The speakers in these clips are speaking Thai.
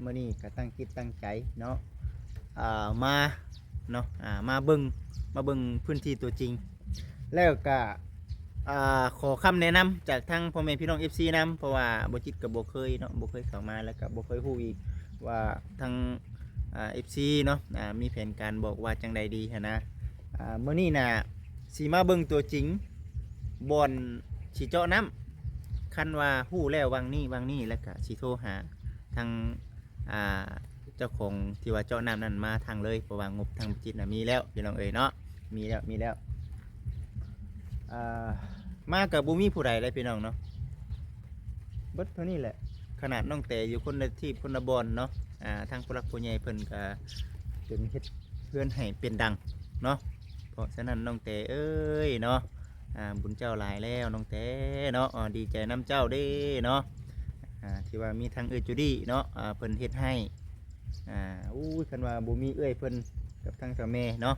มื้อนี้ก็ตั้งจิตตั้งใจเนาะมาเนาะมาเบิ่งพื้นที่ตัวจริงแล้วก็ขอคำแนะนำจากทางพ่อแม่พี่น้อง FC นำเพราะว่าบ่จิตก็บ่เคยเนาะบ่เคยเข้ามาแล้วก็บ่เคยฮู้อีกว่าทางFC เนาะมีแผนการบอกว่าจังใดดีหันนะมื้อนี้น่ะสิมาเบิ่งตัวจริงบ่อนสิเจาะน้ำคันว่าฮู้แล้ววังนี้แล้วก็สิโทรหาทางเจ้าของที่ว่าเจาะน้ำนั้นมาทางเลยเพราะว่างบทางจิตน่ะมีแล้วพี่น้องเอ๋ยเนาะมีแล้วมากับบุมีผู้ใดเลยพี่น้องเนาะเบิดเท่านี้แหละขนาดน้องแต่อยู่คนละที่คนละบอนเนาะทางผู้รักผู้ใหญ่เพิ่นก็ถึงเฮ็ดเพื่อนให้เป็นดังเนาะเพราะฉะนั้นน้องแต่เอ้ยเนาะบุญเจ้าหลายแล้วน้องแต่เนาะดีใจน้ำเจ้าเด้เนาะที่ว่ามีทางจูดี้เนาะเพิ่นเฮ็ดให้อู้ยคันว่าบุมีเอ้ยเพิ่นกับทางเจ้าแม่เนาะ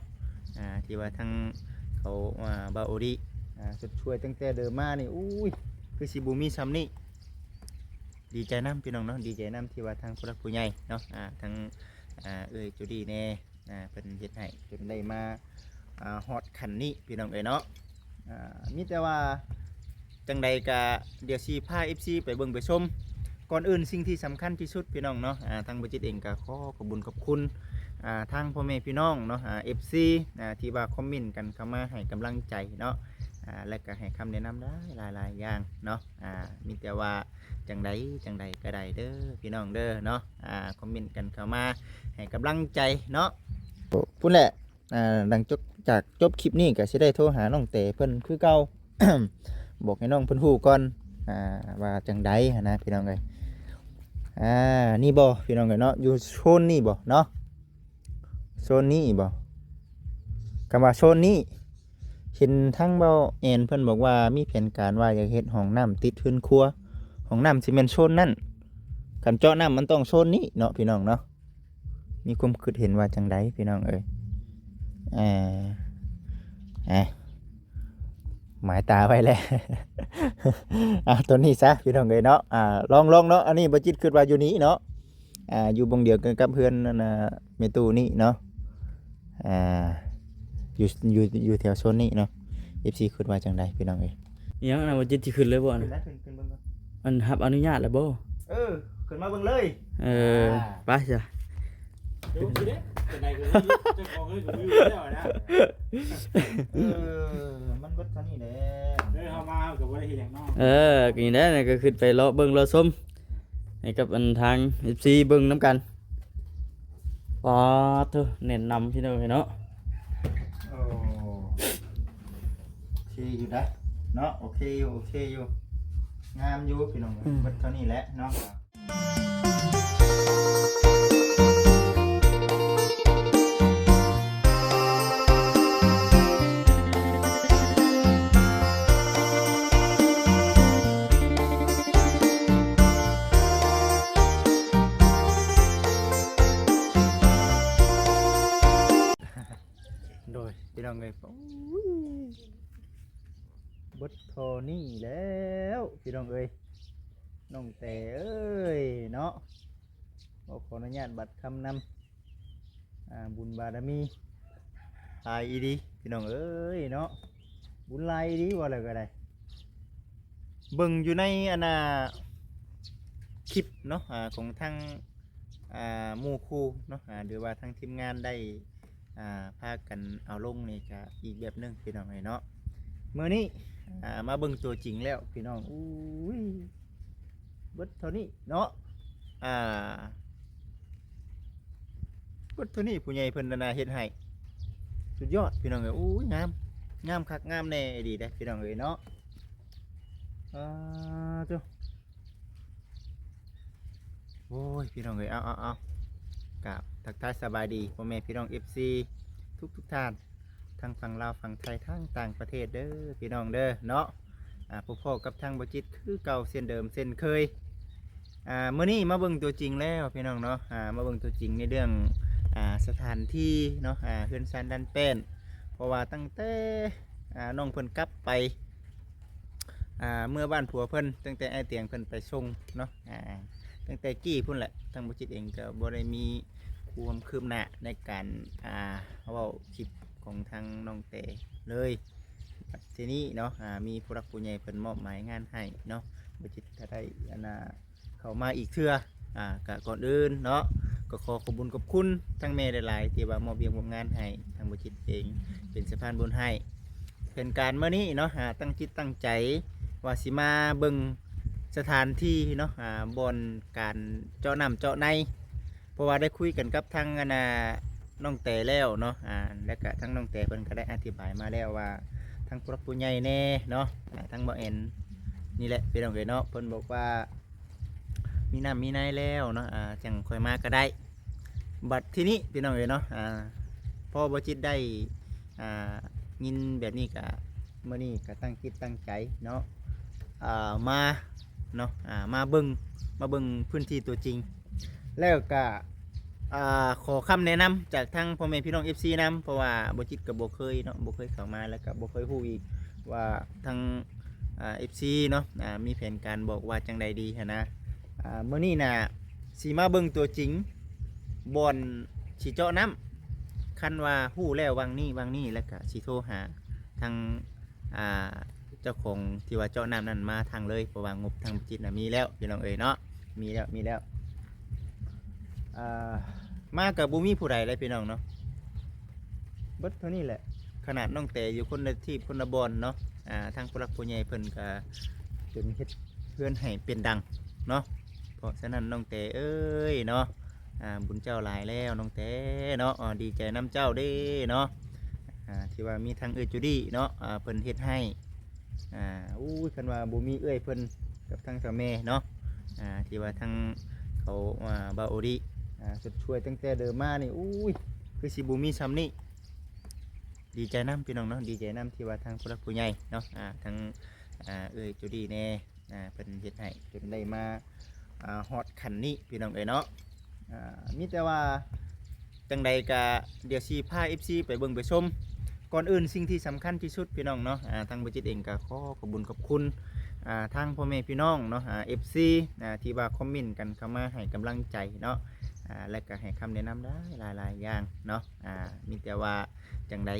ที่ว่าทางเขาบาโอดีจะช่วยตั้งแต่เดิมมานี่อุ้ยคือสิบุมีซ้ำนี่ดีใจน้ำพี่น้องเนาะดีใจน้ำที่ว่าทางผู้รักผู้ใหญ่เนาะทางเอ้ยจูดี้แน่เป็นเฮ็ดให้จนได้มาฮอดขันนี้พี่น้องเอ้ยเนาะมีแต่ว่าจังใดกะเดี๋ยวซีพา FC ไปเบิ่งไปชมก่อนอื่นสิ่งที่สำคัญที่สุดพี่น้องเนาะทางบัจิตเองก็ขอบคุณขอบคุณทางพ่อแม่พี่น้องเนาะFC ที่ว่าคอมเมนต์กันเข้ามาให้กำลังใจเนาะและก็ให้คำแนะนำได้หลายอย่างเนาะมีแต่ว่าจังใดก็ได้เด้อพี่น้องเด้อเนาะคอมเมนต์กันเข้ามาให้กำลังใจเนาะพูดแหละหลังจากจบคลิปนี้ก็สิได้โทรหาน้องเต๋เพิ่นคือเก่า บอกให้น้องเพิ่นฮู้ก่อนว่าจังใดนะพี่น้องเอ้ยนี่บ่พี่น้องเอ้ยเนาะอยู่โซนนี้บ่เนาะโซนนี้บ่คำว่าโซนนี้เห็นทั้งเบาแอนเพิ่นบอกว่ามีแผนการว่าอยากเฮ็ดห้องน้ำติดพื้นครัวห้องน้ำสิแม่นโซนนั่นคันเจาะน้ำมันต้องโซนนี้เนาะพี่น้องเนาะมีความคิดเห็นว่าจังใดพี่น้องเอ้ยหมายตาไว้แล้ว ตัวนี้ซะพี่น้องเอ้ยเนาะลองเนาะอันนี้บ่จิตคิดว่าอยู่นี้เนาะอยู่บงเดียวกันกับเพื่อนนั่นเมตูนี่เนาะอยู่แถวโซนนี้เนาะ FC คิดว่าจังใดพี่น้องเอ้ยยังน่ะบ่จิตสิขึ้นเลยบ่อันขึ้นเบิ่งก่อนมันรับอนุญาตแล้วบ่ขึ้นมาเบิ่งเลย ไปจ้ะเดี๋ยวสิเด้จังได๋ก็มีเจ้าของเอ้ยก็มีแล้วนะมันเบิดเท่านี้แหละเฮามาก็บ่ได้เฮ็ดหยังเนาะก็นี่แหละนี่ก็ขึ้นไปเลาะเบิ่งเลาะชมให้กับอันทาง FC เบิ่งนํกันปอดเถอะแนะนำพี่น้องเนาะโอเคอยู่นะเนาะโอเคอยู่งามอยู่พี่น้องเบิดเท่านี้แหละเนาะโดยพี่น้องเลยบดโทนี่แล้วพี่น้องเอ้ยน้องแต่เอ้ยเนาะขออนุญาตบัตรคำนำบุญบารมีลายอีดีพี่น้องเอ้ยเนาะบุญลายอีดีว่าอะไรก็ได้เบิ่งอยู่ในคลิปเนาะของทางหมู่ครูเนาะหรือว่าทางทีมงานได้พากันเอาลงนี่ก็อีกแบบนึงพี่น้องเนาะเมื่อนี้มาเบิ่งตัวจริงแล้วพี่น้องอุ้ยเบิดเท่านี้เนาะเบิดเท่านี้ผู้ใหญ่เพิ่นเฮ็ดให้สุดยอดพี่น้องเอ้ยอุ้ยงามคักงามแน่ดีเด้พี่น้องเอ้ยเนาะเจ้าโอ้ยพี่น้องเอ้ยเอากับทักทายสบายดีพ่อแม่พี่น้อง FC ทุกท่านทั้งฝั่งลาวฝั่งไทยทั้งต่างประเทศเด้อพี่น้องเด้อเนาะพ่อกับทางบ่จิตคือเก่าเส้นเดิมเส้นเคยมื้อนี้มาเบิ่งตัวจริงแล้วพี่น้องเนาะมาเบิ่งตัวจริงในเรื่องสถานที่เนาะเฮือนซานดันแป้นเพราะว่าตั้งแต่น้องเพิ่นกลับไปเมื่อบ้านผัวเพิ่นตั้งแต่ไอ้เตียงเพิ่นไปส่งเนาะ ตั้งแต่กี้พุ่นแหละทางบ่จิตเองก็บ่ได้มีความคืบหน้าในการเว้าคลิปของทางน้องแต่เลยทีนี้เนาะมีผู้รักผู้ใหญ่เพิ่นมอบหมายงานให้เนาะบ่จิตก็ได้เข้ามาอีกเทื่อก็ก่อนอื่นเนาะก็ขอขอบคุญขอบคุณทั้งแม่หลายๆที่ว่ามอบเวียงมอบงานให้ทางบ่จิตเองเป็นสะพานบุญให้เป็นการมื้อนี้เนาะตั้งจิตตั้งใจว่าสิมาเบิ่งสถานที่เนาะบ่อนการเจาะน้ำเจาะในเพราะว่าได้คุยกันกับทางน้องแต่แล้วเนาะแล้วก็ทั้งน้องแต่เพิ่นก็ได้อธิบายมาแล้วว่าทั้งผู้รักผู้ใหญ่แน่เนาะทั้งบ่แอนนี่แหละพี่น้องเอ๋ยเนาะเพิ่นบอกว่ามีน้ำมีในแล้วเนาะจังค่อยมาก็ได้บัดทีนี้พี่น้องเอ๋ยเนาะพอบ่จิตได้ยินแบบนี้ก็มื้อนี้ก็ตั้งจิตตั้งใจเนาะมาเนาะมาเบิ่งพื้นที่ตัวจริงแล้วก็ขอคำแนะนำจากทางพ่อแม่พี่น้อง FC นำเพราะว่าบ่จิตกับบ่เคยเนาะบ่เคยเข้ามาแล้วก็บ่เคยฮู้อีกว่าทางFC เนาะมีแผนการบอกว่าจังใดดีหันนะมื้อนี้น่ะสิมาเบิ่งตัวจริงบ่อนสิเจาะน้ำคันว่าฮู้แล้ววังนี้แล้วก็สิโทรหาทางเจ้าของที่ว่าเจาะน้ำนั้นมาทางเลยเพราะว่างบทางจิตมีแล้วพี่น้องเอ๋ยเนาะมีแล้วมากับบุมีผู้ใดเลยพี่น้องเนาะเบิดเท่านี้แหละขนาดน้องแต่อยู่คนละที่คนละบอนเนาะทางผู้รักผู้ใหญ่เพิ่นก็จนเฮ็ดเพื่อนให้เป็นดังเนาะเพราะฉะนั้นน้องแต่เอ้ยเนาะบุญเจ้าหลายแล้วน้องแต่เนาะดีใจน้ำเจ้าเด้เนาะที่ว่ามีทางจูดี้เนาะเพิ่นเฮ็ดให้คันว่าบ่มีเอ้ยเพิ่นกับทางเจ้าแม่เนาะที่ว่าทางเขาบาโอดีสุดช่วยตั้งแต่เดิมมานี่คือสิบ่มีซ้ำนี่ดีใจน้ำพี่น้องเนาะดีใจน้ำที่ว่าทางผู้รักผู้ใหญ่เนาะทางเอ้ยจูดี้แน่เพิ่นเฮ็ดให้จนได้มาฮอดขันนี้พี่น้องเอ้ยเนาะมีแต่ว่าจังใดก็เดี๋ยวสิพา FC ไปเบิ่งไปชมก่อนอื่นสิ่งที่สำคัญที่สุดพี่น้องเนาะทางบ่จิตเองก็ขอขอบคุณขอบคุณทางพ่อแม่พี่น้องเนาะFC ที่ว่าคอมเมนต์กันเข้ามาให้กำลังใจเนาะและก็ให้คำแนะนำได้หลายๆอย่างเนาะมีแต่ว่าจังใด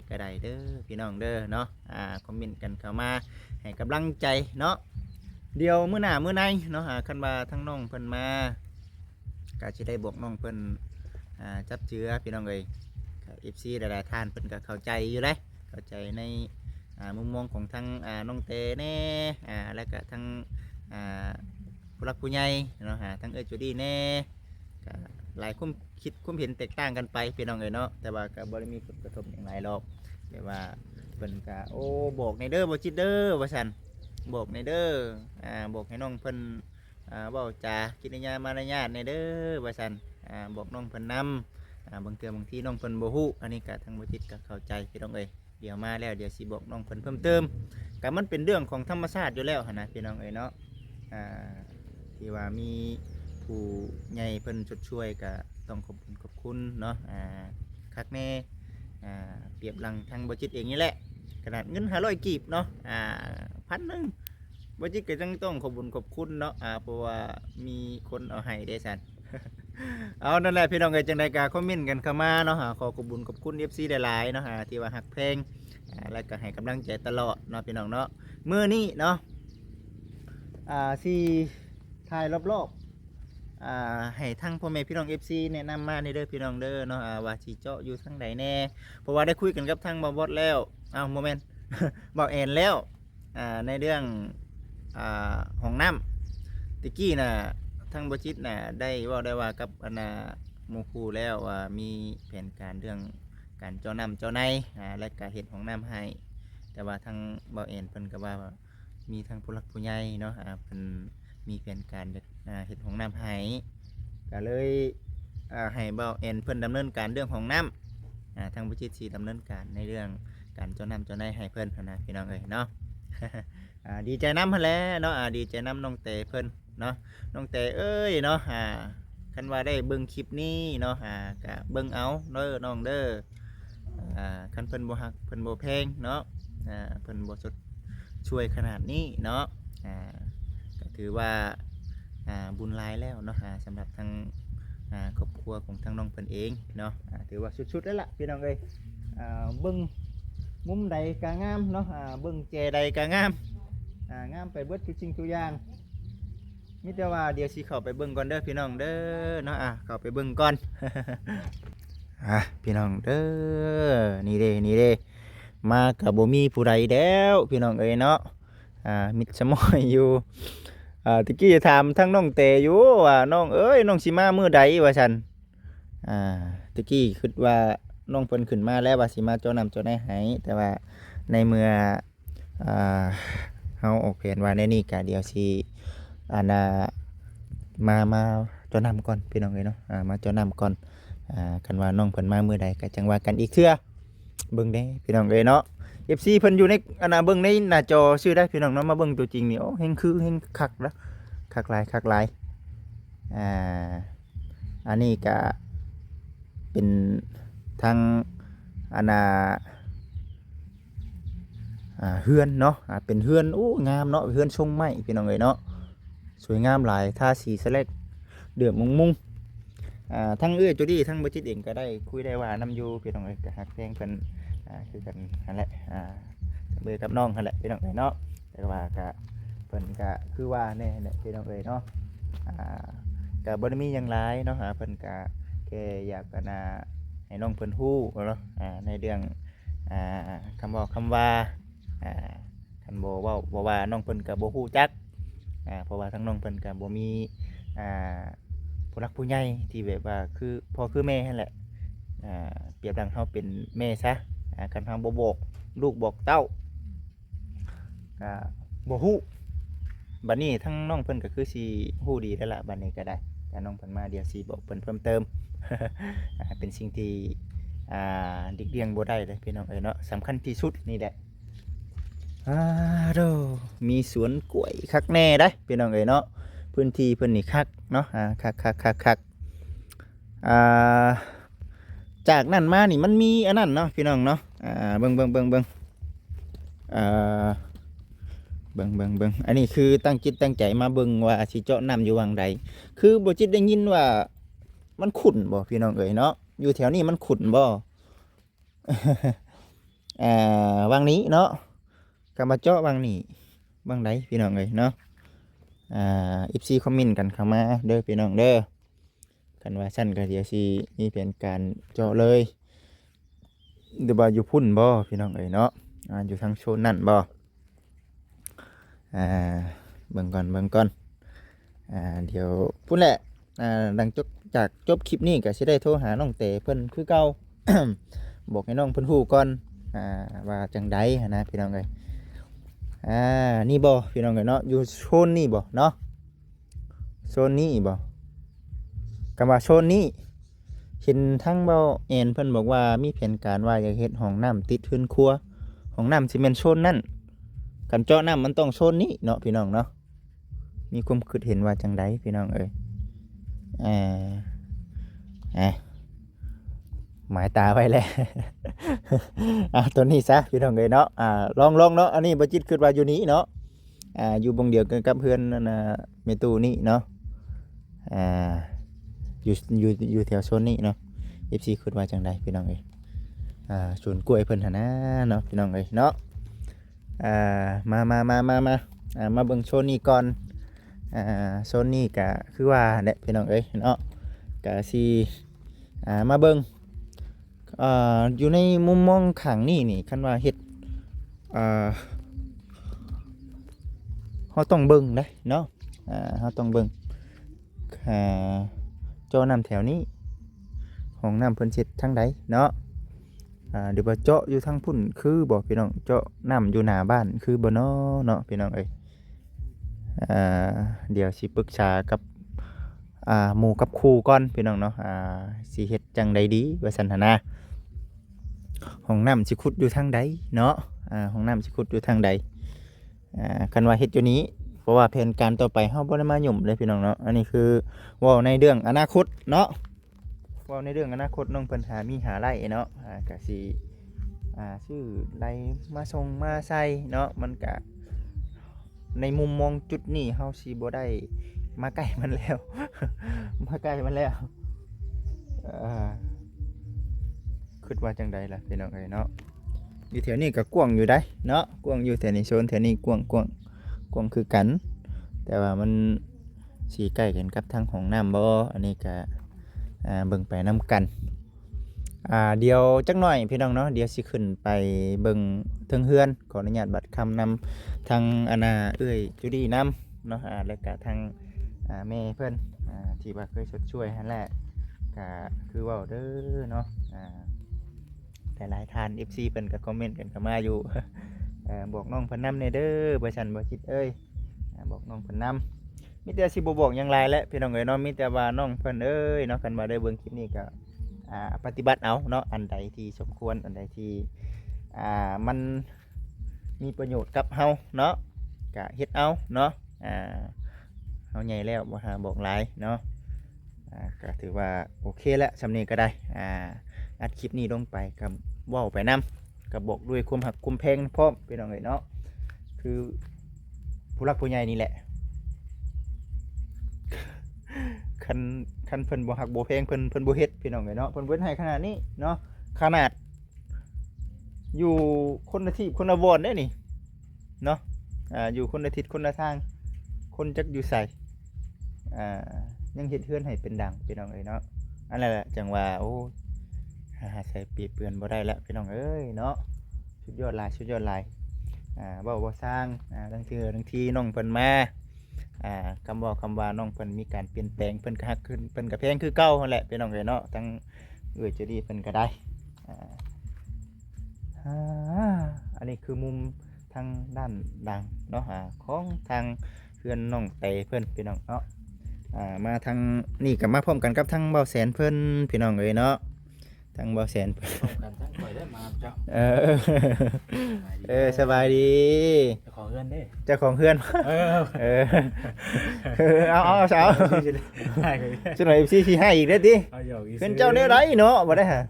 ก็ได้เด้อพี่น้องเด้อเนาะคอมเมนต์กันเข้ามาให้กำลังใจเนาะเดี๋ยวมื้อหน้ามื้อในเนาะคันว่าทั้งน้องเพิ่นมาก็สิได้บอกน้องเพิ่นจับเจือพี่น้องเอ้ยFC หลายๆท่านเพิ่นก็เข้าใจอยู่เลยเข้าใจในมุมมองของทางน้องเตแน่แล้วก็ทางผู้รักผู้ใหญ่เนาะทางเอ้ยจูดี้แน่ก็หลายความคิดความเห็นแตกต่างกันไปพี่น้องเอ้ยเนาะแต่ว่าก็บ่ได้มีผลกระทบอย่างไรหรอกแต่ว่าเพิ่นก็บอกในเด้อบ่จิตเด้อว่าซั่นบอกในเด้อบอกให้น้องเพิ่นเว้าจากิริยามารยาทในเด้อว่าซั่นบอกน้องเพิ่นนำบางเทื่อบางทีน้องเพิ่นบ่ฮู้อันนี้ก็ทางบ่จิตก็เข้าใจพี่น้องเอ้ยเดี๋ยวมาแล้วเดี๋ยวสิบอกน้องเพิ่นเพิ่มเติมก็มันเป็นเรื่องของธรรมชาติอยู่แล้วหั่นนะพี่น้องเอ้ยเนาะที่ว่ามีผู้ใหญ่เพิ่นช่วยก็ต้องขอบคุณเนาะคักแน่เปรียบหลังทางบ่จิตเองนี่แหละขนาดเงิน500กีบเนาะ1,000บ่จิตก็จังต้องขอบคุณเนาะเพราะว่ามีคนเอาให้ได้ซั่น เอานั่นแหละพี่น้องเอ้ยจังใดก็คอมเมนต์กันเข้ามาเนาะขอขอบคุณ FC หลายๆเนาะที่ว่าฮักเพลงแล้วก็ให้กำลังใจตลอดเนาะพี่น้องเนาะมื้อนี้เนาะสิถ่ายรอบๆให้ทั้งพ่อแม่พี่น้อง FC แนะนำมาในเด้อพี่น้องเด้อเนาะว่าสิเจาะอยู่ทางใดแน่เพราะว่าได้คุยกันกับทางบ่าวบอสแล้วโมเมนต์ บ่าวแอนแล้วในเรื่องห้องน้ำตะกี้น่ะทางบ่จิตน่ะได้เว้าได้ว่ากับหมู่ครูแล้วว่ามีแผนการเรื่องการเจาะน้ำเจาะในและก็เฮ็ดห้องน้ำให้แต่ว่าทางบ่าวแอนเพิ่นก็ว่ามีทางผู้หลักผู้ใหญ่เนาะเพิ่นมีแผนการเฮ็ดห้องน้ำให้ก็เลยให้บ่าวแอนเพิ่นดำเนินการเรื่องห้องน้ำทางบ่จิตสิดำเนินการในเรื่องการเจาะน้ำเจาะในให้เพิ่นนะพี่น้องเอ้ยเนาะ ดีใจน้ำเพิ่นแหล้วเนาะดีใจน้ำน้องเตเพิ่นเนาะน้องเตเอ้ยเนาะคันว่าได้เบิ่งคลิปนี้เนาะก็เบิ่งเอาเด้อน้องเด้อคันเพิ่นบ่ฮักเพิ่นบ่แพงเนาะเพิ่นบ่สดช่วยขนาดนี้เนาะก็ถือว่า บุญหลายแล้วเนาะสำหรับทางครอบครัวของทางน้องเพิ่นเองเนาะถือว่าสุดๆแล้วล่ะพี่น้องเอ้ยเบิ่งมุมใดก็งามเนาะเบิ่งแจใดก็งามงามไปเบิดทุกสิ่งทุกอย่างมีแต่ว่าเดี๋ยวสิเข้าไปเบิ่งก่อนเด้อพี่น้องเด้อเนาะเข้าไปเบิ่งก่อน พี่น้องเด้อนี่เด้นี่เด้มากับบ่มีผู้ใดแล้วพี่น้องเอ้ยเนาะมิดสมอยอยู่ตะกี้ถามทั้งน้องเตอยู่ว่าน้องเอ้ยน้องสิมามื้อใดว่าซั่นตะกี้คิดว่าน้องเพิ่นขึ้นมาแล้วว่าสิมาเจ้าน้ำเจ้าในให้แต่ว่าในเมื่อเฮาออกแผนว่าในนี้ก็เดี๋ยวสิมาเจ้าน้ำก่อนพี่น้องเอ้ยเนาะมาเจ้าน้ำก่อนกันว่าน้องเพิ่นมามื้อใดก็จังว่ากันอีกเทื่อเบิ่งเด้พี่น้องเอ้ยเนาะ FC เพิ่นอยู่ในเบิ่งในหน้าจอชื่อได้พี่น้องเนาะมาเบิ่งตัวจริงนี่โอ้เฮงคือเฮงคักแล้วคักหลายอันนี้ก็เป็นทางเฮือนเนาะเป็นเฮือนโอ้งามเนาะเฮือนทรงไม้พี่น้องเอ้ยเนาะสวยงามหลายทาสีสแลกเดือดมุงทั้งจูดี้ทั้งบ่จิตเองก็ได้คุยได้ว่านํอยู่พี่น้องเอ้ยก็ฮักแพงเพิ่นคือกันนั่นแหละเบื่อกับน้องนั่นแหละพี่น้องเอ้ยเนาะแต่ว่าก็เพิ่นก็คือว่าแน่แหละพี่น้องเอ้ยเนาะก็บ่ได้มีหยังหลายเนาะเพิ่นก็แค่อยากให้น้องเพิ่นฮู้เนาะในเรื่องคำบอกคำว่าคันบ่เว้าบ่ว่าน้องเพิ่นก็บ่ฮู้จักเพราะว่าทั้งน้องเพิ่นก็บ่มีผู้รักผู้ใหญ่ที่แบบว่าคือพ่อคือแม่นั่นแหละเปรียบดังเฮาเป็นแม่ซะคันเฮาบ่บอกลูกบอกเต้าบ่ฮู้บัดนี้ทั้งน้องเพิ่นก็คือสิฮู้ดีแล้วล่ะบัดนี้ก็ได้แต่น้องเพิ่นมาเดี๋ยวสิบอกเพิ่นเพิ่มเติม เป็นสิ่งที่หลีกเลี่ยงบ่ได้เลยพี่น้องเอ้ยเนาะสำคัญที่สุดนี่แหละมีสวนกล้วยคักแน่ได้พี่น้องเอ้ยเนาะพื้นที่เพิ่นนี่คักเนาะคักจากนั้นมานี่มันมีอันนั้นเนาะพี่น้องเนาะเบิ่งอันนี้คือตั้งจิตตั้งใจมาเบิ่งว่าสิเจาะน้ำอยู่วังใดคือบ่จิตได้ยินว่ามันขุ่นบ่พี่น้องเอ๋ยเนาะอยู่แถวนี้มันขุ่นบ่ วังนี้เนาะก็มาเจาะวังนี้วังใดพี่น้องเอ๋ยเนาะFC คอมเมนต์กันเข้ามาเด้อพี่น้องเด้อกันว่าชั้นก็เดี๋ยวสิมีแผนการเจาะเลยหรือว่าอยู่พุ่นบ่พี่น้องเอ๋ยเนาะอยู่ทางโซนนั่นบ่เบิ่งก่อนเดี๋ยวพุ่นแหละหลังจากจบคลิปนี้ก็สิได้โทรหาน้องเต๋เพิ่นคือเก่า บอกให้น้องเพิ่นฮู้ก่อนว่าจังใดนะพี่น้องเอ้ยนี่บ่พี่น้องเอ้ยเนาะอยู่โซนนี้บ่เนาะโซนนี้บ่คำว่าโซนนี้เห็นทั้งเบาแอนเพิ่นบอกว่ามีแผนการว่าอยากเฮ็ดห้องน้ำติดพื้นครัวห้องน้ำสิแม่นโซนนั้นกันเจาะน้ำมันต้องโซนนี้เนาะพี่น้องเนาะมีความคิดเห็นว่าจังใดพี่น้องเอ้ยหมายตาไว้แล้ว ตัวนี้ซะพี่น้องเอ้ยเนาะลองเนาะอันนี้บ่จิตคิดว่าอยู่นี้เนาะอยู่บงเดียวกันกับเพื่อนนั่นเมตูนี่เนาะอยู่แถวโซนนี้เนาะ FC คิดว่าจังใดพี่น้องเอ้ยสวนกล้วยเพิ่นหั่นนะเนาะพี่น้องเอ้ยเนาะมาเบิ่งโซนนี้ก่อนโซนนี้ก็คือว่าแหละพี่น้องเอ้ยเนาะก็สิมาเบิ่งอยู่ในมุมมองข้างนี้นี่คันว่าเฮ็ดเฮาต้องเบิ่งได้เนาะเฮาต้องเบิ่งเจาะน้ำแถวนี้ห้องน้ำเพิ่นเฮ็ดทางใดเนาะเดี๋ยวว่าเจาะอยู่ทางพุ่นคือบ่พี่น้องเจาะน้ำอยู่หน้าบ้านคือบ่เนาะพี่น้องเอ้ยเดี๋ยวสิปรึกษากับหมู่กับครูก่อนพี่น้องเนาะสิเฮ็ดจังใดดีว่าซั่นหั่นนะห้องน้ำสิขุดอยู่ทางใดเนาะห้องน้ำสิขุดอยู่ทางใดคันว่าเฮ็ดอยู่นี้เพราะว่าแผนการต่อไปเฮาบ่ได้มาหยุ่มเลยพี่น้องเนาะอันนี้คือเว้าในเรื่องอนาคตเนาะเว้าในเรื่องอนาคตน้องเพิ่นหาไร่เนาะก็สิชื่อไร่มาส่งมาใส่เนาะมันก็ในมุมมองจุดนี้เฮาสิบ่ได้ มาใกล้มันแล้ว มาใกล้มันแล้วคิดว่าจังใดล่ะพี่น้องเอ้ยเนาะอยู่แถวนี้ก็กว้างอยู่ได้เนาะกว้างอยู่แถวนี้โซนแถวนี้กว้างคือกัน แต่ว่ามันสีใกล้กันกับทางของน้ำบ่อันนี้ก็เบิ่งไปน้ำกันเดี๋ยวจักหน่อยพี่น้องเนาะเดี๋ยวสิขึ้นไปเบิ่งเทิงเฮือนขออนุญาตบัดคำนำทางเอ้ยจุดีนำเนาะแล้วก็ทางแม่เพิ่นที่ว่าเคยชดช่วยหั่นแหละก็คือเว้าเด้อเนาะแต่หลายท่าน FC เพิ่นก็คอมเมนต์กันเข้ามาอยู่ บอกน้องเพิ่นนำแน่เด้อบ่ซั่นบ่คิดเอ้ยบอกน้องเพิ่นนำมีแต่สิบ่บอกหยังหลายแหละพี่น้องเอ้ยเนาะมีแต่ว่าน้องเพิ่นเอ้ยเนาะคันว่าได้เบิ่งคลิปนี้ก็ปฏิบัติเอาเนาะอันใดที่สมควรอันใดที่มันมีประโยชน์กับเฮาเนาะก็เฮ็ดเอาเนาะเฮาใหญ่แล้วบ่หาบอกหลายเนาะก็ถือว่าโอเคแล้วสำนี้ก็ได้อัดคลิปนี้ลงไปกับเว้าไปนำก็บอกด้วยความหักความแพงพร้อมพี่น้องเอ้ยเนาะคือผู้รักผู้ใหญ่นี่แหละ คันเพิ่นบ่ฮักบ่แพงเพิ่นบ่เฮ็ดพี่น้องเอ้ยเนาะเพิ่นเว้นให้ขนาดนี้เนาะขนาดอยู่คนละที่คนละบอนได้นี่เนาะอยู่คนละทิศคนละทางคนจักอยู่ใส่ยังเฮ็ดเฮือนให้เป็นดังพี่น้องเอ้ยเนาะอันนั้นแหละจังว่าโอ้หาใส่ปีเปื้อนบ่ได้ละพี่น้องเอ้ยเนาะสุดยอดหลายเว้าบ่สร้างทั้งทีน้องเพิ่นมาคำบอกคำว่าน้องเพิ่นมีการเปลี่ยนแปลงเพิ่นก็ฮักขึ้นเพิ่นก็แพงคือเก่านั่นแหละพี่น้องเอ้ยเนาะทั้งจะดีเพิ่นก็ได้อันนี้คือมุมทางด้านดังเนาะของทางเพื่อนน้องเตเพิ่นพี่น้องเนาะมาทางนี่ก็มาพร้อมกันกับทางเบาแสนเพิ่นพี่น้องเอ้ยเนาะทางเบาแสนเพิ่น กันทั้งข่อยได้มาเจ้า สบายดี เจ้าของเฮือนเด้ เจ้าของเพื่อน เอาสาวช่วยหน่อย FC สิให้อีกเด้อติ เอาหยอกอี เพื่อนเจ้าแนวใดเนาะบ่ได้ฮะ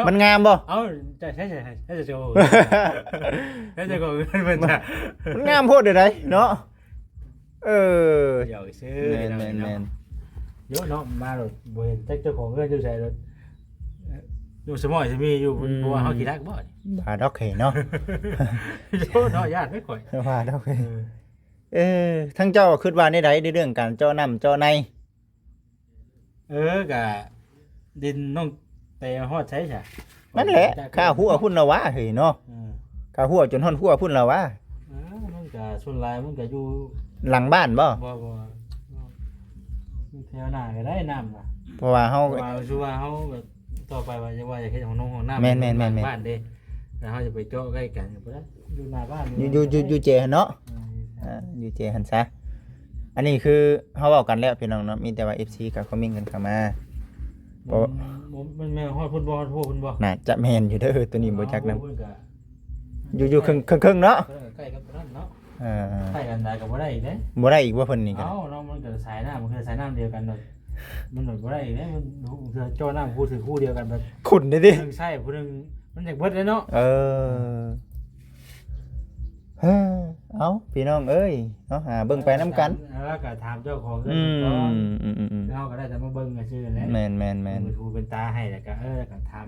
มันงามบ่ เอาใช่เจ้าใช่เจ้าของเฮือนเพิ่นจ้ะ มันงามโพดเด้อไดเนาะหยอกซื้อ แม่น เยอะเนาะมาโดดบ่เห็นเจ้าของเฮือนอยู่ใส่รถอยู่สมอยสิมีอยู่บ่ว่าเฮาขี้รักบ่ บาดอกเห็นเนาะ โยเนาะญาติไม่ค่อย บาดอกเห็นทั้งเจ้าคิดว่าในใดในเรื่องการเจ้าน้ำเจ้าใน กะดินน้องแต่ฮอดใช้จ้ะ นั่นแหละข้าหัวพุ่นละวะเฮ้ยเนาะข้าหัวจนฮอดหัวพุ่นละวะ มันก็ส่วนหลายมันก็อยู่ หลังบ้านบ่ บ่แถวหน้าก็ได้น้ำน่ะ เพราะว่าเฮา ว่าชัวเฮาแบบต่อไปว่าจะเฮ็ดของน้องของน้ำ แม่น บ้านเด้แล้วเฮาจะไปเจาะใกล้กันบ่ได้อยู่หน้าบ้าน อยู่เจหั่นเนาะอยู่เจหั่นซะอันนี้คือเฮาเว้ากันแล้วพี่น้องเนาะมีแต่ว่า FC ก็คอมเมนต์กันเข้ามา มันแม่ฮอดพุ่นบ่ฮอดพุ่นบ่ น่าจะแม่นอยู่เด้อตัวนี้บ่จักนำอยู่ครึ่งๆเนาะ ใกล้กับนั่นเนาะ ใช่ กันได้ก็บ่ได้อีกเด้ บ่ได้อีกว่าเพิ่นนี่กัน เอ้าน้องมันก็สายน้ำมันคือสายน้ำเดียวกันเนาะมันหน่อยบ่ได้อีกเด้มันคือเจ้าน้ำคู่ถือคู่เดียวกันแบบ ขุ่นได้ดิ ผู้นึงใช่ผู้นึงมันอยากเบิดเลยเนาะ เอาพี่น้องเอ้ยเนาะเบิ่งไปนํกัน แล้วก็ถามเจ้าของก่อนเฮาก็ได้แต่มาเบิ่งกันซื่อแหละ แม่น ทูเป็นตาให้แล้วก็ก็ถาม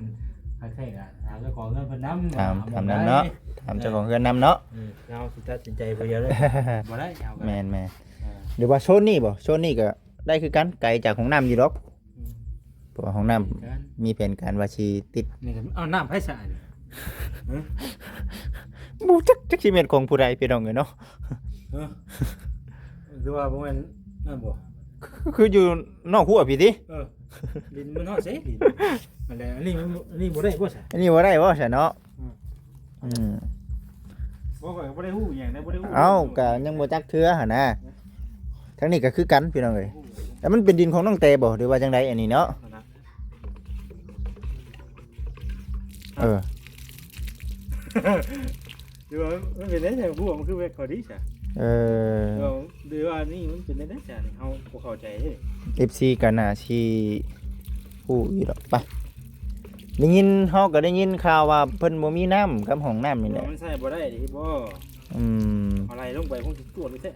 ใครๆก็ถามเจ้าของเงินเพิ่นนำ ถามนำเนาะถามเจ้าของเฮือนนำเนาะ เราสิตัดสินใจผู้เดียวเลยบ่ได้เอาก็ แม่นหรือว่าโซนนี้บ่โซนนี้ก็ได้คือกันไกลจากห้องน้ำอยู่ดอกเพราะว่าห้องน้ำมีแผนการว่าสิติด นี่ก็เอาน้ำให้สะอาด บ่จักสิแม่นของผู้ใดพี่น้องเอ้ยเนาะ คือว่าบ่แม่นนั่นบ่ คืออยู่นอกหัวพี่ติ ดินมันฮอดสิดินอันนี้บ่ได้บ่ซะ อันนี้บ่ได้บ่ใช่เนาะบ่ก็บ่ได้ฮู้หยังได้บ่ได้ฮู้ เอ้าก็ยังบ่จักเทื่อหั่นนะทั้งนี้ก็คือกันพี่น้องเอ้ยแต่มันเป็นดินของน้องเตบ่หรือว่าจังไดอันนี้เนาะดูว่ามันเป็นได้จังฮู้มันคือแบบเขาดีซะดูว่านี่มันเป็นได้จังเฮาบ่เข้าใจเด้ FC ก็น่าสิฮู้อยู่ดอกไปได้ยินเฮาก็ได้ยินข่าวว่าเพิ่นบ่มีน้ำกับห้องน้ำนี่แหละ มันใส่บ่ได้ดิบ่อะไรลงไปคงสิตรวจเลยแท้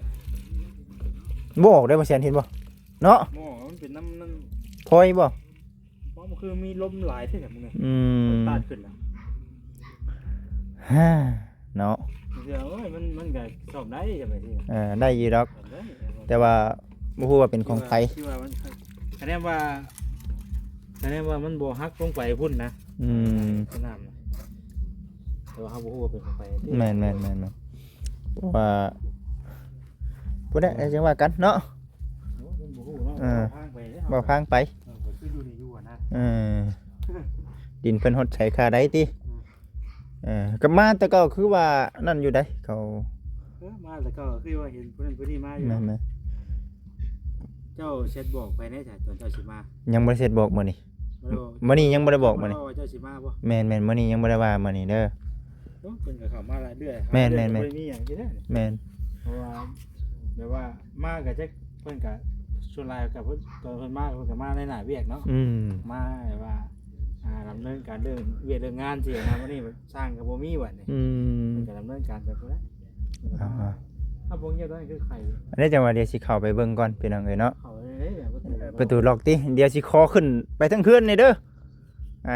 บ่ออกได้บ่แซนเห็นบ่เนาะ หม้อมันเป็นน้ำนั่น พลอยบ่ เพราะมันคือมีลมหลายเท่าแบบมึงไง ตาดขึ้นแล้ว ฮ่าเนาะ เดี๋ยวมันก็สอบได้ใช่ไหมที่ ได้อยู่ดอก สอบได้ แต่ว่าบ่ฮู้ว่าเป็นของไผ ที่ว่ามันคะแนนว่ามันบ่ฮักลงไปพุ่นนะ สนามนะแต่ว่าเขาบอกว่าเป็นของไป แม่นเพราะว่าบ่ได้จังว่ากันเนาะ มันบอกว่า บ่ พังไป พังไป คืออยู่ในอยู่นะ ดินเพิ่นฮดใช้ค่าได้ติก็มาแต่ก็คือว่านั่นอยู่ได้เขา มาแล้วก็คือว่าเห็นผู้นั้นผู้นี้มาอยู่ แม่น เจ้าเช็ดบอกไปแน่จ้ะตอนเจ้าสิมา ยังบ่ได้เสร็จบอกมื้อนี้มื้อนี้ยังบ่ได้บอกมื้อนี้ เจ้าสิมาบ่ แม่นมื้อนี้ยังบ่ได้ว่ามื้อนี้เด้อ เพิ่นก็เข้ามาเรื่อยๆ แม่น บ่ได้มีหยังที่นั่น แม่น เพราะว่าแบบว่ามาก็จะเพิ่นก็ส่วนหลายกับเพิ่นตอนเพิ่นมาเพิ่นก็มาในหน้าเวียกเนาะ มาแบบว่าดำเนินการเรื่องเวียกเรื่องงานสินะวันนี้สร้างกับบ่มีบัดนี่มันก็ดำเนินการไปพุ่นละถ้าบ่เงียบตอนนี้คือไข่ อันนี้จังว่าเดี๋ยวสิเข้าไปเบิ่งก่อนพี่น้องเอ้ยเนาะ เขาเลยแบบ ประตูล็อกติเดี๋ยวสิขอขึ้นไปทั้งเฮือนนี่เด้อ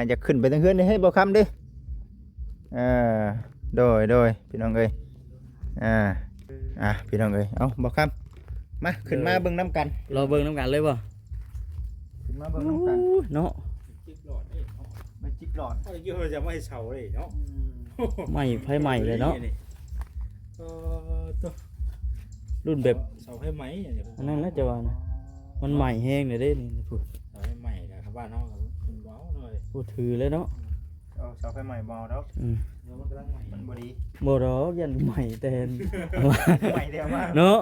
อยากขึ้นไปทั้งเฮือนนี่ให้บ่คำเด้โดยพี่น้องเอ้ยพี่น้องเอ้ยเอาบ่คำมาขึ้นมาเบิ่งน้ำกัน รอเบิ่งน้ำกันเลยบ่ ขึ้นมาเบิ่งน้ำกัน เนาะ จิ๊กหลอดเอ้ย มาจิกหลอด ถ้าเกี่ยวจะไม่เฉาเลยเนาะ ใหม่ไผใหม่เลยเนาะ ตัว รุ่นแบบ เสาให้ไหมอย่างเงี้ย อันนั้นแหละจะว่านะมันใหม่แฮงเลยเด้นี่พูด เสาให้ไหมนะครับบ้านน้องกับคุณบ้าหน่อย พูดถือเลยเนาะ เอาเสาไฟใหม่บ่ดอก แล้วมันกำลังใหม่ มันบ่ดี บ่ดอกยันใหม่แต่เห็น ใหม่เดียวมาก เนาะ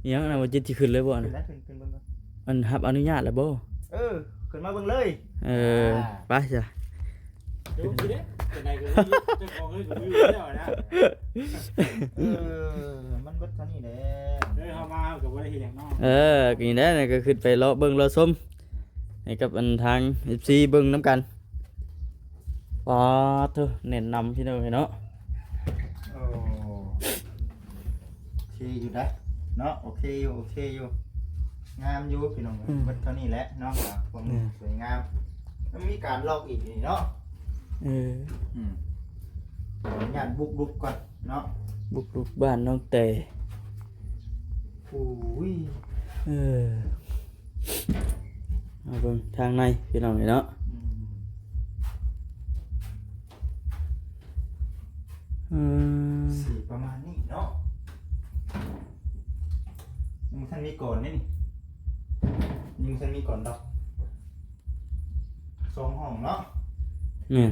อิหยังน่ะว่าจิตสิขึ้นเลยบ่ ขึ้น น่ะ แล้วขึ้นเบิ่งก่อน มันรับอนุญาตแล้วบ่ ขึ้นมาเบิ่งเลย ไปจ้ะ ดูสิเด้เป็นไงกันเจ้าของเลยกูอยู่แล้วนะ มันเบิดเท่านี้แหละ เดินเข้ามากับว่าได้เห็นอย่างนอก ก็นี่แหละนี่ก็ขึ้นไปรอเบิ่งรอชมให้กับอันทาง FC เบิ่งนํกันปาเถอะแนะนำพี่น้องเนาะ โอเคอยู่ได้เนาะโอเคอยู่งามอยู่พี่น้องเบิดเท่านี้แหละเนาะความสวยงามมันมีการลอกอีกนี่เนาะงานบุกก่อนเนาะ บุกรุกบ้านน้องเต โอ้ย เอาเบิ่งทางในพี่น้องเนาะสีประมาณนี้เนาะยังท่านมีก่อนนี่ยังท่านมีก่อนดอก2 ห้องเนาะ นี่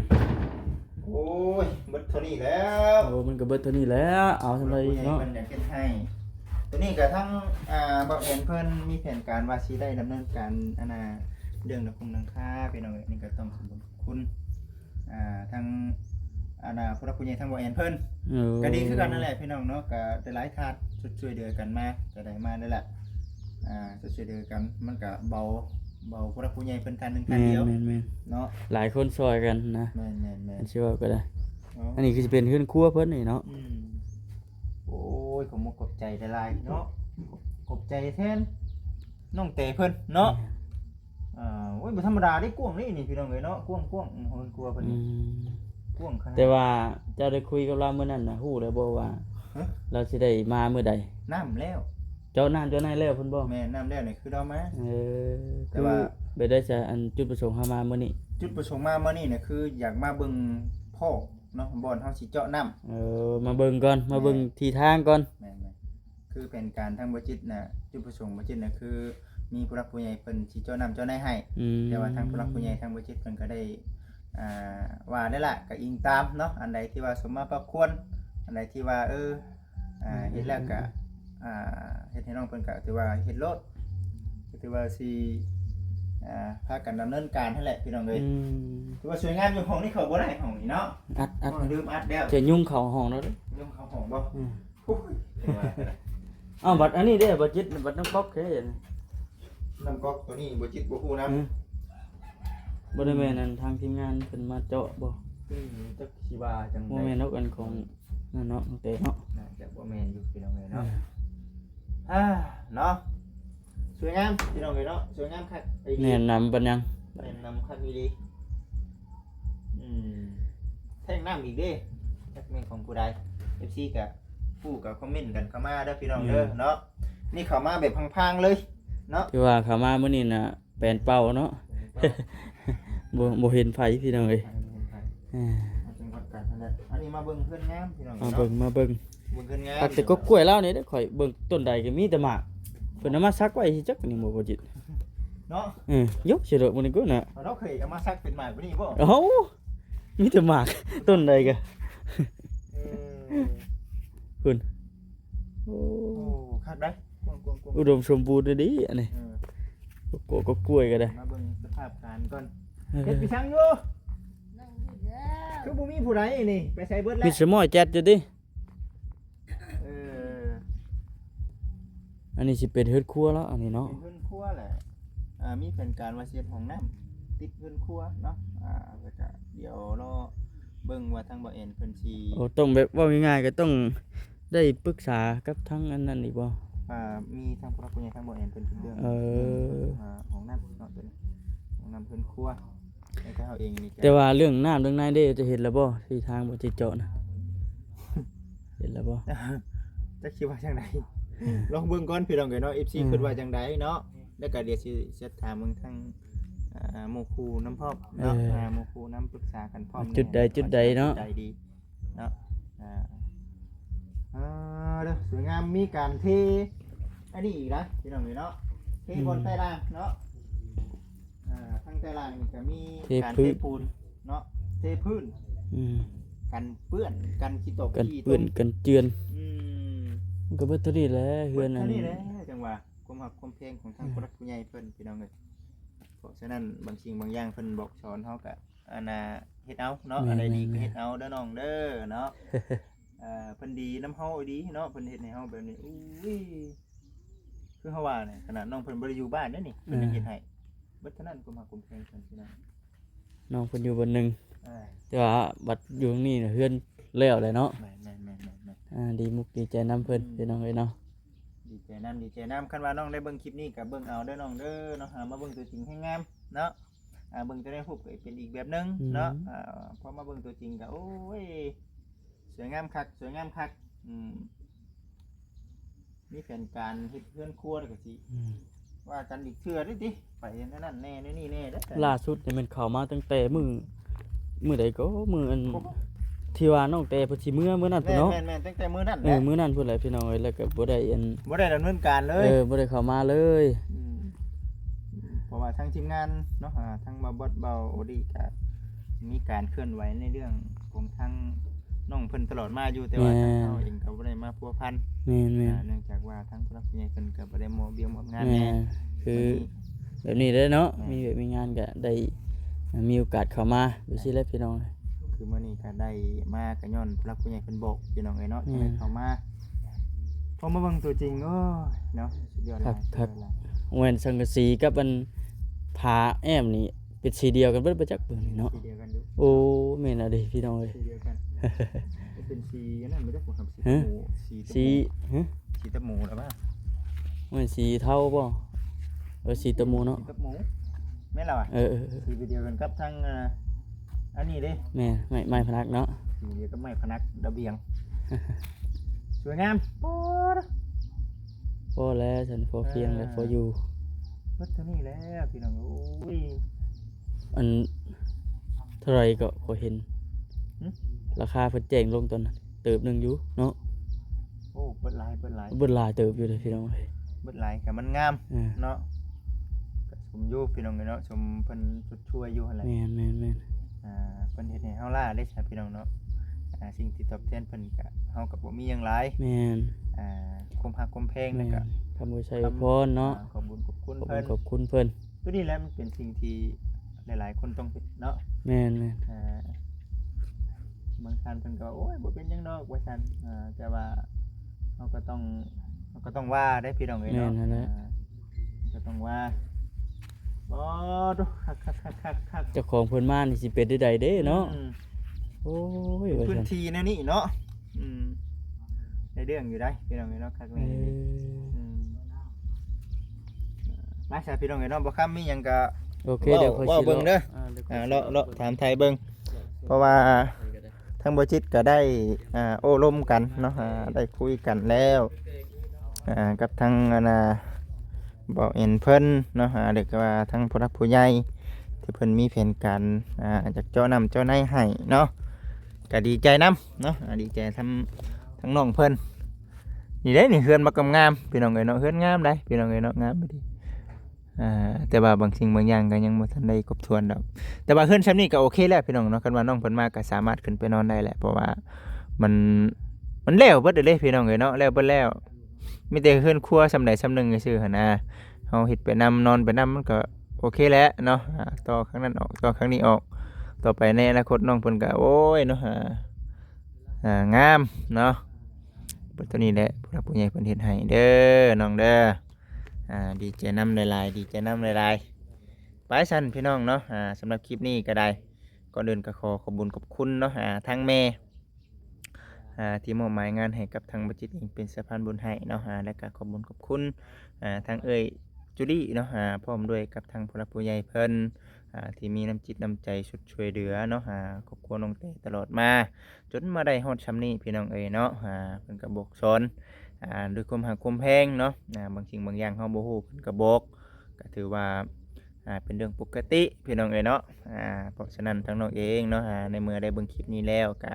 โอ้ยเบิดเท่านี้แล้ว โอ้มันก็เบิดเท่านี้แหล้วเอาทำไรเนาะ เพิ่นอยากเฮ็ดให้ตัวนี้ก็ทั้งบ่แอนเพิ่นมีแผนการว่าสิได้ดำเนินการเรื่องหลังคาพี่น้องนี่ก็ต้องขอบคุณทั้งผู้รักผู้ใหญ่ทั้งบ่แอนเพิ่นก็ดีคือกันนั่นแหละพี่น้องเนาะก็ได้หลายทาสช่วยเหลือกันมาก็ได้มาได้แหละช่วยเหลือกันมันก็เบาผู้รักผู้ใหญ่เพิ่นท่านนึงท่านเดียว แม่น เนาะ หลายคนซอยกันนะ แม่น อันชื่อว่าก็ได้อันนี้คือสิเป็นเฮือนครัวเพิ่นนี่เนาะ โอ้ยผมขอบใจหลายๆเนาะขอบใจแทนน้องเตเพิ่นเนาะโอ้ยบ่ธรรมดาได้กว้างนี่พี่น้องเอ้ยเนาะกว้างเพิ่นกลัวเพิ่นกว้างขนาด แต่ว่าเจ้าได้คุยกับเราเมื่อนั้นน่ะฮู้แล้วบ่ว่าเราสิได้มามื้อใด น้ำแล้ว เจ้าน้ำเจ้านายแล้วเพิ่นบ่ แม่น้ำแล้วนี่คือเรามา แต่ แต่ ว่า ว่าไปได้จะอันจุดประสงค์เฮามามื้อนี้ จุดประสงค์มามื้อนี้เนี่ยคืออยากมาเบิ่งพ่อเนาะบ่อนเฮาสิเจาะน้ำ มาเบิ่งก่อนมาเบิ่งที่ทางก่อน แม่นคือเป็นการทางบ่จิตน่ะจุดประสงค์บ่จิตน่ะคือมีผู้รักผู้ใหญ่เพิ่นสิเจาะน้ำเจาะนายให้แต่ว่าทางผู้รักผู้ใหญ่ทางบ่จิตเพิ่นก็ได้ว่าได้ล่ะก็อิงตามเนาะอันใดที่ว่าสมมาพระควรอันใดที่ว่าเฮ็ดแล้วก็เฮ็ดให้น้องเพิ่นก็ถือว่าเฮ็ดโลดก็ถือว่าสิพากันดำเนินการนั่นแหละพี่น้องเอ้ยถือว่าสวยงามอยู่ห้องนี้เขาบ่ได้ห้องนี้เนาะ อัด ลืมอัดแล้ว จะยุ่งเข้าห้องแล้วเด้ ลืมเข้าห้องบ่โอ้ย อ้าวบัดอันนี้เด้บัดจิตบัดน้ำก๊อกเด้ น้ำก๊อกตัวนี้บ่จิตบ่ฮู้นำบ่ได้แม่นอันทางทีมงานเพิ่นมาเจาะบ่ จักสิว่าจัง บ่ ได๋ แม่นนกอันของนั่นเนาะตั้งแต่เนาะ น่าจะบ่แม่นอยู่พี่น้องเอ้ยเนาะ เนาะสวยงามพี่น้องเลยเนาะสวยงามคักไอ้ แนะนำปันยัง แนะนำคักดีแท่งน้ำอีกเด้จักแม่นของผู้ใด FC กับผู้กับคอมเมนต์กันเข้ามาเด้อพี่น้องเด้อเนาะนี่เข้ามาแบบพังๆเลยเนาะ ที่ว่าเขามามื้อนี้น่ะแปลนเป้าเนาะ บ่เห็นไผพี่น้องเอ้ยอ่า มาจังหวัดกาญจนบุรีอันนี้มาเบิ่งเพื่อนงามพี่น้อง มา เนาะ เบิ่งมาเบิ่ง เบิ่งเพื่อนงาม ตักแต่ก็กล้วยแล้วนี่เด้อข่อยเบิ่งต้นใดก็มีแต่หมากเพิ่นเอามาซักไว้สิจักนี่บ่จิต เนาะ ยกเสิดอกมื้อนี้กูน่ะ เราเคยเอามาซักเป็นหมากบ่นี่บ่ เอ้ามีแต่หมาก ต้นใดก็ เออ คุณโอ้ โอ้คักได้กวง อุดมสมบูรณ์เลยดิอันนี้ก็กล้วยก็ได้ มาเบิ่งสภาพการก่อน เออ เฮ็ดพี่ช่างอยู่คือบ่มีผู้ใดนี่ไปใส่เบิดแล้ มี ว สมอยแจ๊ดอยู่ดิ เออ อันนี้สิเป็นเฮือนครัวแล้วอันนี้เนาะ เป็นเพิ่นครัวแหละมีแผนการว่าสิเฮ็ดห้องน้ำติดเพิ่นครัวเนาะแล้วก็เดี๋ยวรอเบิ่งว่าทางบ่เอ็นเพิ่นสิ โอ้ต้องแบบว่าง่ายๆก็ต้องได้ปรึกษากับทั้งอันนั้นอีกบ่ มีทางผู้รักผู้ใหญ่ทางบ่เอ็นเพิ่นเป็นเรื่อง เออ ห้องน้ำเนาะเป็นห้องน้ำเพิ่นครัวแล้วก็เฮาเองนี่ก็ แต่ว่าเรื่องน้ำเรื่องในเด้จะเห็นแล้วบ่ที่ทางบ่ที่เจาะนะเห็นแล้วบ่ จะคิดว่าจังไดลองเบิ่งก่อนพี่น้องเอ้ยเนาะ FC คิดว่าจังไดเนาะแล้วก็เดี๋ยวสิถามมึงทางหมู่ครูน้ำพร้อมเนาะหมู่ครูน้ำปรึกษากันพร้อม จุดใดเนาะ จุดใดดีเนาะเด้อสวยงามมีการเทอันนี้อีกนะพี่น้องเอ้ยเนาะเทบนใต้ล่างเนาะทางใต้ล่างนี่ก็มีการเทปูนเนาะเทพื้น อืม กันเปื้อนกันขี้ตก กัน ขี้ เปื้อนกันเจือน อืม มันก็เบิดเท่านี้แหละเฮือนอัน นี้ นี้ แหละจังหวะความหักความเพลงของทางผู้รักผู้ใหญ่เพิ่นพี่น้องเอ้ยเพราะฉะนั้นบางสิ่งบางอย่างเพิ่นบอกสอนเฮาก็อันน่ะเฮ็ดเอาเนาะอะไรดีก็เฮ็ดเอาเด้อน้องเด้อเนาะเพิ่นดีนำเฮาดีเนาะเพิ่นเฮ็ดให้เฮาแบบนี้อุ้ยคือเฮาว่าเนี่ยขนาดน้องเพิ่นบ่ได้อยู่บ้านเด้อนี่เพิ่นยังเฮ็ดให้เบิดเท่านั้นความหักความเพลงเพิ่นพี่น้อง น้องเพิ่นอยู่บนหนึง อ่า แต่ว่าบัดอยู่ตรงนี้น่ะเฮือนแล้วเลยเนาะ แม่น ดีมุกดีใจนํเพิ่นพี่น้องเอ้ยเนาะ ดีใจน้ำคันว่าน้องได้เบิ่งคลิปนี้กับเบิ่งเอาเด้อน้องเด้อเนาะมาเบิ่งตัวจริงให้งามเนาะเบิ่งตัวในรูปก็เป็นอีกแบบนึงเนาะพอมาเบิ่งตัวจริงก็โอ้ยสวยงามคักมีแผนการเฮ็ดเพื่อนครัวแล้วก็สิว่ากันอีกเทื่อเด้อติไปนั่นแน่นี่แน่เด้อ ล่าสุดนี่มันเข้ามาตั้งแต่มื้อใดก็มื้ออันที่ว่าน้องแต่เพิ่นสิมื้อนั้นพุ่นเนาะ แม่นตั้งแต่มื้อนั้น มื้อนั้นพุ่นแหละพี่น้องเอ้ยแล้วก็บ่ได้อัน บ่ได้ดำเนินการเลย บ่ได้เข้ามาเลย เพราะว่าทางทีมงานเนาะทางบอสเบาโอดีก็มีการเคลื่อนไหวในเรื่องของทางน้องเพิ่นตลอดมาอยู่แต่ว่าทางเราเองก็บ่ได้มาพัวพัน แม่น เนื่องจากว่าทางผู้รักผู้ใหญ่เพิ่นก็บ่ได้มอบเบี้ยมอบงาน แม่ แน่ คือแบบนี้เด้อเนาะมีแบบมีงานก็ได้มีโอกาสเข้ามาดูสิแลพี่น้อง คือมื้อนี้ก็ได้มาก็ย้อนผู้รักผู้ใหญ่เพิ่นบอกพี่น้องเอ้ยเนาะจะได้เข้ามาพอมาเบิ่งตัวจริงโอ้ยเนาะสุดยอดเลย แม่นสังกะสีกับอันผาแอมนี่เป็นสีเดียวกันเบิดบ่จักเบิ่งนี่เนาะ สีเดียวกันอยู่ โอ้แม่นอะเด้พี่น้องเอ้ย สีเดียวกันเป็นสีนั่นไม่ได้บ่ครับสี ฮะ หมู สีฮะ สีตะหมูหรือเปล่า แม่นสีเทาบ่สีตะหมูเนาะ สีตะหมูแม่นแล้วอ่ะ เออ สีเดียวกันกับทั้งอันนี้เด้ แม่นไม้พนักเนาะ สีเดียวกับไม้พนักระเบียง สวยงามโอ้ด พอแล้วฉันพอเพียงแล้วพออยู่ รถเท่านี้แล้วพี่น้องโอ้ย อันเท่าไหรก็ขอเห็น หึ ราคาเพิ่นแจ้งลงตอนนั้นเติบหนึงอยู่เนาะ โอ้เบิดหลาย เบิ่นหลายเติบอยู่เลยพี่น้องเอ้ย เบิดหลายก็มันงาม อ่า เนาะก็ชมอยู่พี่น้องเนาะชมเพิ่นชุดช่วยอยู่หั่นแหละ แม่น เพิ่นเฮ็ดให้เฮาล่าได้ใช่พี่น้องเนาะสิ่งที่ตอบแทนเพิ่นก็เฮาก็บ่มีหยังหลาย แม่น ความฮักความแพง แม่ แล้ว น ก็ คำอวยชัยอวยพรเนาะ ขอบคุณขอบคุณ ขอบ เพิ่น ขอบคุณเพิ่น ตัวนี้แหละมันเป็นสิ่งที่หลายๆคนต้องเฮ็ดเนาะ แม่น บางท่านเพิ่นก็โอ้ยบ่เป็นหยังดอกว่าซั่นแต่ว่าเราก็ต้องว่าได้พี่น้องเอ้ยเนาะก็ต้องว่าบ่ดูคัก เจ้าของเพิ่นมานี่สิเป็นได้เด้เนาะโอ้ยว่า พื้น ซั่น ที่แนวนี้เนาะได้เรื่องอยู่ได้พี่น้องเอ้ยเนาะคัก เอ แม่น อ มาซะพี่น้องเอ้ยเนาะบ่คำมีหยังก็ โอเคเดี๋ยวค่อย เว้า สิ เบิ่งเด้อ เลาะถามไทยเบิ่งเพราะว่าทั้งบ่จิตก็ได้โอ้ร่มกันเนาะได้คุยกันแล้วกับทางบอกเอ็นเพิ่นเนาะเด็กว่าทั้งผู้รักผู้ใหญ่ที่เพิ่นมีแผนการจากเจ้านำเจ้านายให้เนาะก็ดีใจนํเนาะดีใจทั้งน้องเพิ่นนี่เด้นี่เฮือนมากำงามพี่น้องเอ้ยเนาะเฮือนงามได้พี่น้องเอ้ยเนาะงามบ่ดีแต่ว่าบางสิ่งบางอย่างก็ยังบ่ทันได้ครบถ้วนดอกแต่ว่าเฮือนซำนี้ก็โอเคแล้วพี่น้องเนาะคันว่าน้องเพิ่นมาก็สามารถขึ้นไปนอนได้แหละเพราะว่ามันแล้วเบิดเด้พี่น้องเอ้ยเนาะแล้วเบิดแล้วมีแต่เฮือนครัวซำใดซำหนึงซื่อๆหั่นนะเฮาเฮ็ดไปนำนอนไปนำมันก็โอเคแล้วเนาะต่อครั้งนั้นออกต่อครั้งนี้ออกต่อไปในอนาคตน้องเพิ่นก็โอ้ยเนาะงามเนาะเบิดตัวนี้แหละผู้หลักผู้ใหญ่เพิ่นเฮ็ดให้เด้อน้องเด้อดีใจนำหลายๆดีใจนำหลายๆไปซั่นพี่น้องเนาะสำหรับคลิปนี้ก็ได้ก่อนอื่นก็ขอขอบคุณขอบคุณเนาะทางแม่ที่มอบหมายงานให้กับทางบัจิตเองเป็นสะพานบุญให้เนาะและก็ขอบคุณขอบคุณทางจูดี้เนาะพร้อมด้วยกับทางผู้หลักผู้ใหญ่เพิ่นที่มีน้ำจิตน้ำใจสุดช่วยเหลือเนาะครอบครัวน้องเต้ตลอดมาจนมาได้ฮอดชำนี้พี่น้องเนาะเพิ่นก็บอกสอนด้วยความหักความแพงเนาะบางสิ่งบางอย่างเฮาบ่ฮู้เพิ่นก็บอกก็ถือว่าเป็นเรื่องปกติพี่น้องเนาะเพราะฉะนั้นทางน้องเองเนาะในเมื่อได้เบิ่งคลิปนี้แล้วก็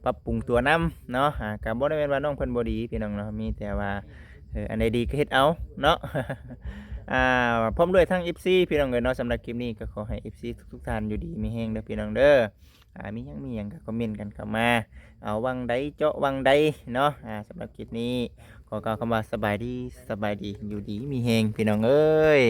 ปรับปรุงตัวนํเนาะก็บ่ได้แม่นว่าน้องเพิ่นบ่ดีพี่น้องเนาะมีแต่ว่าอันใดดีก็เฮ็ดเอาเนาะ พร้อมด้วยทั้ง FC พี่น้องเนาะสำหรับคลิปนี้ก็ขอให้ FC ทุกท่านอยู่ดีมีแฮงเด้อพี่น้องเด้อมีหยังก็คอมเมนต์กันเข้ามาเอาวังใดเจาะวังใดเนาะสำหรับคลิปนี้ขอกล่าวคำว่าสบายดีอยู่ดีมีแฮงพี่น้องเอ้ย